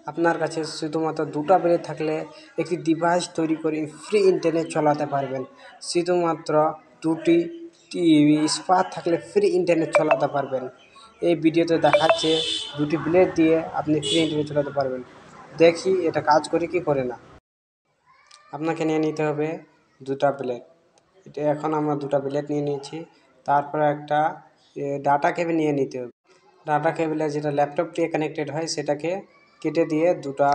আপনার কাছে শুধুমাত্র দুটো প্লেট থাকলে একটি ডিভাইস তৈরি করে ফ্রি ইন্টারনেট চালাতে পারবেন। শুধুমাত্র দুটি স্পাত থাকলে ফ্রি ইন্টারনেট চালাতে পারবেন। এই ভিডিওতে দেখাচ্ছে দুটি প্লেট দিয়ে আপনি ফ্রি ইন্টারনেট চালাতে পারবেন। দেখি এটা কাজ করে কি করে না। আপনাকে নিয়ে নিতে হবে দুটা প্লেট। এটা এখন আমরা দুটা প্লেট নিয়ে নিয়েছি। তারপর একটা ডাটা কেবল নিয়ে নিতে হবে। ডাটা কেবলে যেটা ল্যাপটপ দিয়ে কানেক্টেড হয় সেটাকে কেটে দিয়ে দুটা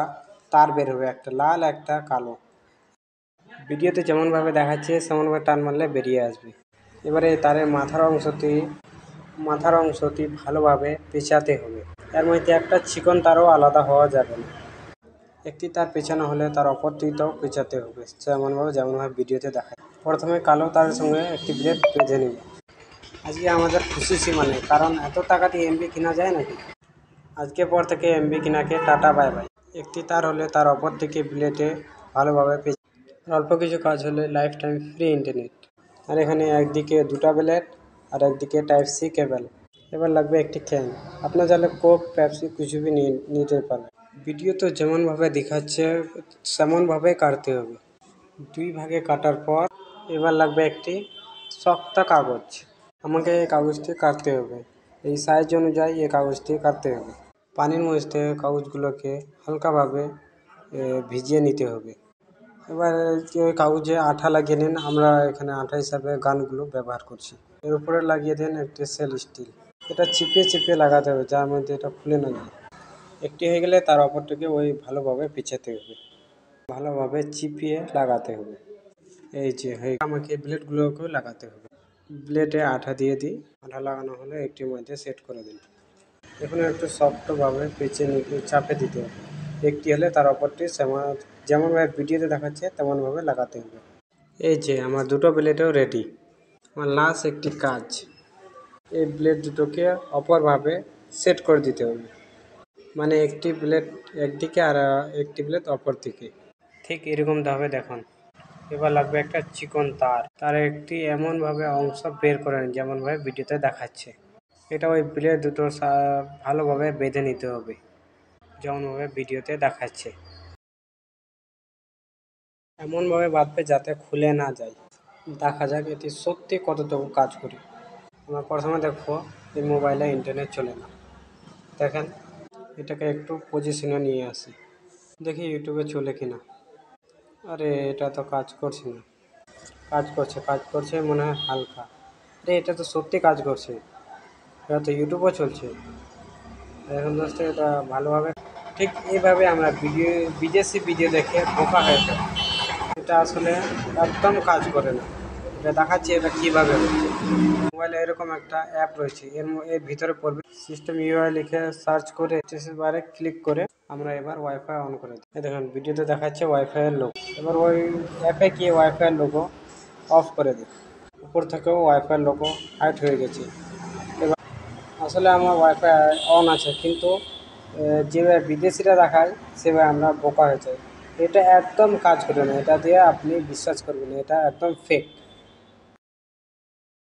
তার বের হবে, একটা লাল একটা কালো। ভিডিওতে যেমনভাবে দেখাচ্ছে সেমনভাবে টান মারলে বেরিয়ে আসবে। এবারে তারের মাথার অংশটি ভালোভাবে পেঁচাতে হবে। এর মধ্যে একটা চিকন তারও আলাদা হওয়া যাবে না। একটি তার পেঁচানো হলে তার অপরটিটাও পেঁচাতে হবে যেমনভাবে ভিডিওতে দেখায়। প্রথমে কালো তারের সঙ্গে একটি প্লেট বেঁধে নেব। আজকে আমাদের খুশি সীমা নেই, কারণ এত টাকা দিয়ে এমবি কেনা যায় নাকি। আজকে পর থেকে এমবি কেনাকে টাটা বাই বাই। একটি তার হলে তার অপর থেকে প্লেটে ভালোভাবে অল্প কিছু কাজ হলে লাইফ টাইম ফ্রি ইন্টারনেট। আর এখানে একদিকে দুটা প্লেট আর একদিকে টাইপ সি কেবল। এবার লাগবে একটি ক্যান। আপনার চাইলে কোক, পেপসি কিছু भी নিতে পারেন। ভিডিও তো যেমনভাবে দেখাচ্ছে সেমনভাবে কাটতে হবে। দুই ভাগে কাটার পর এবার লাগবে একটি শক্ত কাগজ। আমাকে এই কাগজটি কাটতে হবে, এই সাইজ অনুযায়ী এই কাগজটি কাটতে হবে। পানির মধ্যে কাগজগুলোকে হালকাভাবে ভিজিয়ে নিতে হবে। এবার ওই কাগজে আঠা লাগিয়ে নিন। আমরা এখানে আঠা হিসাবে গানগুলো ব্যবহার করছি। এর উপরে লাগিয়ে দিন একটি সেল স্টিল। এটা চিপে চিপে লাগাতে হবে, যার মধ্যে এটা খুলে না যায়। একটি হয়ে গেলে তার অপরটাকে ওই ভালোভাবে পেঁচাতে হবে, ভালোভাবে চিপিয়ে লাগাতে হবে। এই যে আমাকে ব্লেডগুলোকেও লাগাতে হবে। ব্লেডে আঠা দিয়ে দিই। আঠা লাগানো হলে একটির মধ্যে সেট করে দিন। এখন একটু সফটভাবে চাপে দিতে হবে। একটি হলে তার অপরটি যেমনভাবে ভিডিওতে দেখাচ্ছে তেমনভাবে লাগাতে হবে। এই যে আমার দুটো ব্লেডও রেডি। আমার লাস্ট একটি কাজ, এই ব্লেড দুটোকে অপরভাবে সেট করে দিতে হবে। মানে একটি ব্লেড একদিকে আর একটি ব্লেড অপর দিকে, ঠিক এরকমভাবে দেখুন। এবার লাগবে একটা চিকন তার একটি এমনভাবে অংশ বের করে নিন যেমনভাবে ভিডিওতে দেখাচ্ছে। এটা ওই ব্লেড দুটো ভালোভাবে বেঁধে নিতে হবে যেমনভাবে ভিডিওতে দেখাচ্ছে। এমনভাবে বাঁধবে যাতে খুলে না যায়। দেখা যাক এটি সত্যি কতটুকু কাজ করে। আমরা প্রথমে দেখবো এই মোবাইলে ইন্টারনেট চলে না। দেখেন, এটাকে একটু পজিশনে নিয়ে আসি, দেখি ইউটিউবে চলে কিনা। আরে এটা তো কাজ করছে না। কাজ করছে মনে হয় হালকা। আরে এটা তো সত্যি কাজ করছে, এটা তো ইউটিউবও চলছে। এখন জাস্ট এটা ভালোভাবে ঠিক এইভাবে আমরা বিদেশি ভিডিও দেখে বোকা হয়ে যায়। এটা আসলে একদম কাজ করে না। এটা দেখাচ্ছি এটা কীভাবে হচ্ছে। মোবাইলে এরকম একটা অ্যাপ রয়েছে, এর ভিতরে পড়বে সিস্টেম ইউআই লিখে সার্চ করে স্টেটাস বারে ক্লিক করে আমরা এবার ওয়াইফাই অন করে দিই। দেখুন ভিডিওতে দেখাচ্ছে ওয়াইফাইয়ের লোগো। এবার ওই অ্যাপে গিয়ে ওয়াইফাইয়ের লোগো অফ করে দিই। উপর থেকেও ওয়াইফাইয়ের লোগো হাইড হয়ে গেছে। এবার আসলে আমার ওয়াইফাই অন আছে, কিন্তু যেভাবে বিদেশিরা দেখায় সেভাবে আমরা বোকা হয়ে যাই। এটা একদম কাজ করে না, এটা দিয়ে আপনি বিশ্বাস করবেন, এটা একদম ফেক।